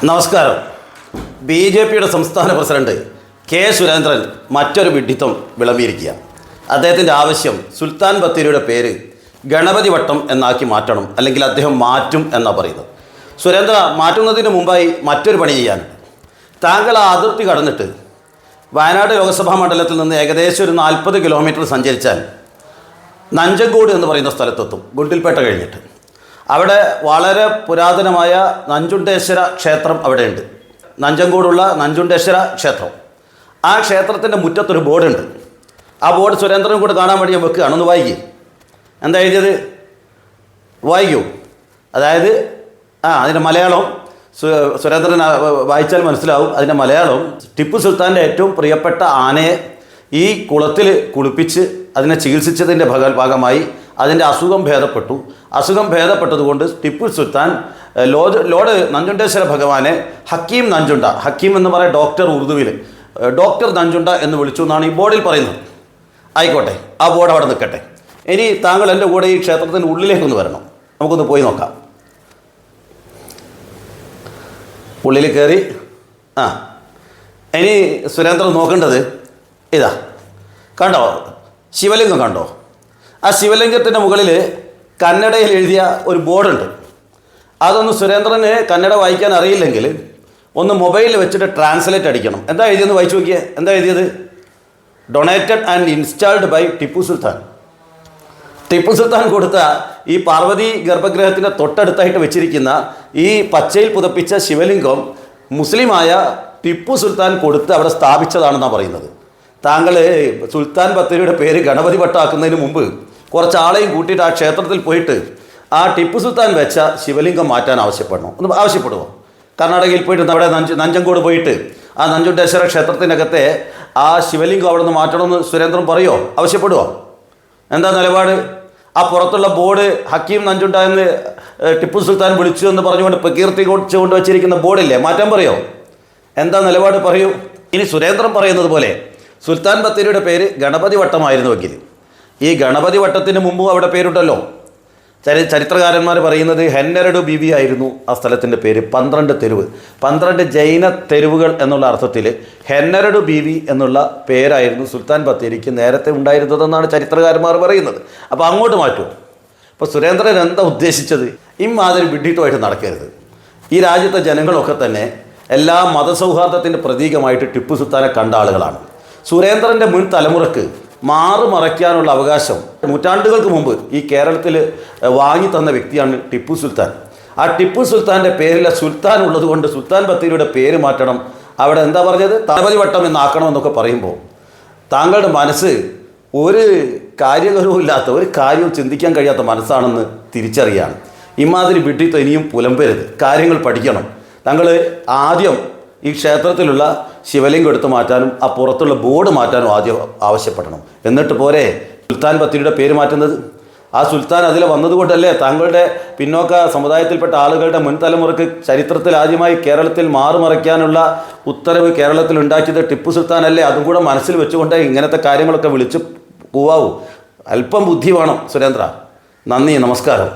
നമസ്കാരം. ബി.ജെ.പിയുടെ സംസ്ഥാന president K Surendran മറ്റൊരു വിഡ്ഢിത്തം വിളമ്പിയിരിക്കുക. അദ്ദേഹത്തിൻ്റെ ആവശ്യം സുൽത്താൻ ബത്തേരിയുടെ പേര് ഗണപതി വട്ടം എന്നാക്കി മാറ്റണം, അല്ലെങ്കിൽ അദ്ദേഹം മാറ്റും എന്നാണ് പറയുന്നത്. സുരേന്ദ്ര, മാറ്റുന്നതിന് മുമ്പായി മറ്റൊരു പണി ചെയ്യാൻ. താങ്കൾ ആ അതിർത്തി കടന്നിട്ട് വയനാട് ലോക്സഭാ മണ്ഡലത്തിൽ നിന്ന് ഏകദേശം ഒരു 40 കിലോമീറ്റർ സഞ്ചരിച്ചാൽ നഞ്ചങ്കോട് എന്ന് പറയുന്ന സ്ഥലത്തെത്തും. ഗുണ്ടിൽപേട്ട കഴിഞ്ഞിട്ട് അവിടെ വളരെ പുരാതനമായ നഞ്ചുണ്ടേശ്വര ക്ഷേത്രം അവിടെയുണ്ട്. നഞ്ചങ്കോടുള്ള നഞ്ചുണ്ടേശ്വര ക്ഷേത്രം. ആ ക്ഷേത്രത്തിൻ്റെ മുറ്റത്തൊരു ബോർഡുണ്ട്. ആ ബോർഡ് സുരേന്ദ്രനും കൂടെ കാണാൻ വേണ്ടി ഞാൻ വെക്കുകയാണ്. ഒന്ന് വായിക്കേ. എന്താ എഴുതിയത്? വായിക്കൂ. അതായത് അതിൻ്റെ മലയാളം സുരേന്ദ്രൻ വായിച്ചാൽ മനസ്സിലാവും. അതിൻ്റെ മലയാളം: ടിപ്പു സുൽത്താൻ്റെ ഏറ്റവും പ്രിയപ്പെട്ട ആനയെ ഈ കുളത്തിൽ കുളിപ്പിച്ച് അതിനെ ചികിത്സിച്ചതിൻ്റെ ഭാഗമായി അതിൻ്റെ അസുഖം ഭേദപ്പെട്ടു. അസുഖം ഭേദപ്പെട്ടതുകൊണ്ട് ടിപ്പു സുൽത്താൻ ലോർഡ് നഞ്ചുണ്ടേശ്വര ഭഗവാനെ ഹക്കീം നഞ്ചുണ്ട, ഹക്കീം എന്ന് പറയാം ഡോക്ടർ, ഉറുദുവിൽ ഡോക്ടർ നഞ്ചുണ്ട എന്ന് വിളിച്ചു എന്നാണ് ഈ ബോർഡിൽ പറയുന്നത്. ആയിക്കോട്ടെ, ആ ബോർഡ് അവിടെ നിൽക്കട്ടെ. ഇനി താങ്കൾ എൻ്റെ കൂടെ ഈ ക്ഷേത്രത്തിൻ്റെ ഉള്ളിലേക്കൊന്ന് വരണം. നമുക്കൊന്ന് പോയി നോക്കാം. ഉള്ളിൽ കയറി ഇനി സുരേന്ദ്രൻ നോക്കേണ്ടത് ഇതാ കണ്ടോ, ശിവലിംഗം കണ്ടോ? ആ ശിവലിംഗത്തിൻ്റെ മുകളിൽ കന്നഡയിൽ എഴുതിയ ഒരു ബോർഡുണ്ട്. അതൊന്ന് സുരേന്ദ്രന് കന്നഡ വായിക്കാൻ അറിയില്ലെങ്കിൽ ഒന്ന് മൊബൈലിൽ വെച്ചിട്ട് ട്രാൻസ്ലേറ്റ് അടിക്കണം. എന്താ എഴുതിയെന്ന് വായിച്ചു നോക്കിയേ. എന്താ എഴുതിയത്? Donated and installed by Tipu Sultan. Tipu Sultan കൊടുത്ത ഈ പാർവതി ഗർഭഗൃഹത്തിൻ്റെ തൊട്ടടുത്തായിട്ട് വെച്ചിരിക്കുന്ന ഈ പച്ചയിൽ പുതപ്പിച്ച ശിവലിംഗം മുസ്ലിമായ ടിപ്പു സുൽത്താൻ കൊടുത്ത് അവിടെ സ്ഥാപിച്ചതാണെന്നാണ് പറയുന്നത്. താങ്കൾ സുൽത്താൻ ബത്തേരിയുടെ പേര് ഗണപതി വട്ടമാക്കുന്നതിന് മുമ്പ് കുറച്ച് ആളെയും കൂട്ടിയിട്ട് ആ ക്ഷേത്രത്തിൽ പോയിട്ട് ആ ടിപ്പു സുൽത്താൻ വെച്ച ശിവലിംഗം മാറ്റാൻ ആവശ്യപ്പെടുമോ? കർണാടകയിൽ പോയിട്ട് അവിടെ നഞ്ചങ്കോട് പോയിട്ട് ആ നഞ്ചുണ്ടേശ്വര ക്ഷേത്രത്തിനകത്തെ ആ ശിവലിംഗം അവിടെ നിന്ന് മാറ്റണമെന്ന് സുരേന്ദ്രൻ പറയുമോ? ആവശ്യപ്പെടുമോ? എന്താ നിലപാട്? ആ പുറത്തുള്ള ബോർഡ് ഹക്കീം നഞ്ചുണ്ട എന്ന് ടിപ്പു സുൽത്താൻ വിളിച്ചു എന്ന് പറഞ്ഞുകൊണ്ട് പ്രകീർത്തിച്ചുകൊണ്ട് വെച്ചിരിക്കുന്ന ബോർഡില്ലേ, മാറ്റാൻ പറയോ? എന്താ നിലപാട്? പറയൂ. ഇനി സുരേന്ദ്രൻ പറയുന്നത് പോലെ സുൽത്താൻ ബത്തേരിയുടെ പേര് ഗണപതി വട്ടമായിരുന്നുവെങ്കിൽ ഈ ഗണപതി വട്ടത്തിന് മുമ്പും അവിടെ പേരുണ്ടല്ലോ. ചരിത്രകാരന്മാർ പറയുന്നത് ഹെന്നരഡു ബീവി ആയിരുന്നു ആ സ്ഥലത്തിൻ്റെ പേര്. 12 തെരുവ്, 12 ജൈന തെരുവുകൾ എന്നുള്ള അർത്ഥത്തിൽ ഹെന്നരഡു ബീവി എന്നുള്ള പേരായിരുന്നു സുൽത്താൻ ബത്തേരിക്ക് നേരത്തെ ഉണ്ടായിരുന്നതെന്നാണ് ചരിത്രകാരന്മാർ പറയുന്നത്. അപ്പോൾ അങ്ങോട്ട് മാറ്റുമോ? അപ്പോൾ സുരേന്ദ്രൻ എന്താ ഉദ്ദേശിച്ചത്? ഇമാതിരി വിഡ്ഢിത്തമായിട്ട് നടക്കരുത്. ഈ രാജ്യത്തെ ജനങ്ങളൊക്കെ തന്നെ എല്ലാ മതസൗഹാർദ്ദത്തിൻ്റെ പ്രതീകമായിട്ട് ടിപ്പു സുൽത്താനെ കണ്ട ആളുകളാണ്. സുരേന്ദ്രൻ്റെ മുൻ തലമുറക്ക് മാറുമറയ്ക്കാനുള്ള അവകാശം നൂറ്റാണ്ടുകൾക്ക് മുമ്പ് ഈ കേരളത്തിൽ വാങ്ങി തന്ന വ്യക്തിയാണ് ടിപ്പു സുൽത്താൻ. ആ ടിപ്പു സുൽത്താൻ്റെ പേരിലെ സുൽത്താൻ ഉള്ളത് കൊണ്ട് സുൽത്താൻ ബത്തേരിയുടെ പേര് മാറ്റണം. അവിടെ എന്താ പറഞ്ഞത്? ഗണപതി വട്ടം എന്നാക്കണമെന്നൊക്കെ പറയുമ്പോൾ താങ്കളുടെ മനസ്സ് ഒരു കാര്യഗൗരവമില്ലാത്ത, ഒരു കാര്യവും ചിന്തിക്കാൻ കഴിയാത്ത മനസ്സാണെന്ന് തിരിച്ചറിയാണ്. ഇമാതിരി വിട്ടിട്ട് ഇനിയും പുലമ്പരുത്. കാര്യങ്ങൾ പഠിക്കണം. താങ്കൾ ആദ്യം ഈ ക്ഷേത്രത്തിലുള്ള ശിവലിംഗം എടുത്ത് മാറ്റാനും ആ പുറത്തുള്ള ബോർഡ് മാറ്റാനും ആദ്യം ആവശ്യപ്പെടണം. എന്നിട്ട് പോരെ സുൽത്താൻ ബത്തേരിയുടെ പേര് മാറ്റുന്നത്? ആ സുൽത്താൻ അതിൽ വന്നതുകൊണ്ടല്ലേ താങ്കളുടെ പിന്നോക്ക സമുദായത്തിൽപ്പെട്ട ആളുകളുടെ മുൻ തലമുറക്ക് ചരിത്രത്തിൽ ആദ്യമായി കേരളത്തിൽ മാറുമറയ്ക്കാനുള്ള ഉത്തരവ് കേരളത്തിൽ ഉണ്ടാക്കിയത് ടിപ്പു സുൽത്താൻ അല്ലേ? അതും കൂടെ മനസ്സിൽ വെച്ചുകൊണ്ട് ഇങ്ങനത്തെ കാര്യങ്ങളൊക്കെ വിളിച്ച് പോവാവൂ. അല്പം ബുദ്ധി വേണം സുരേന്ദ്ര. നന്ദി, നമസ്കാരം.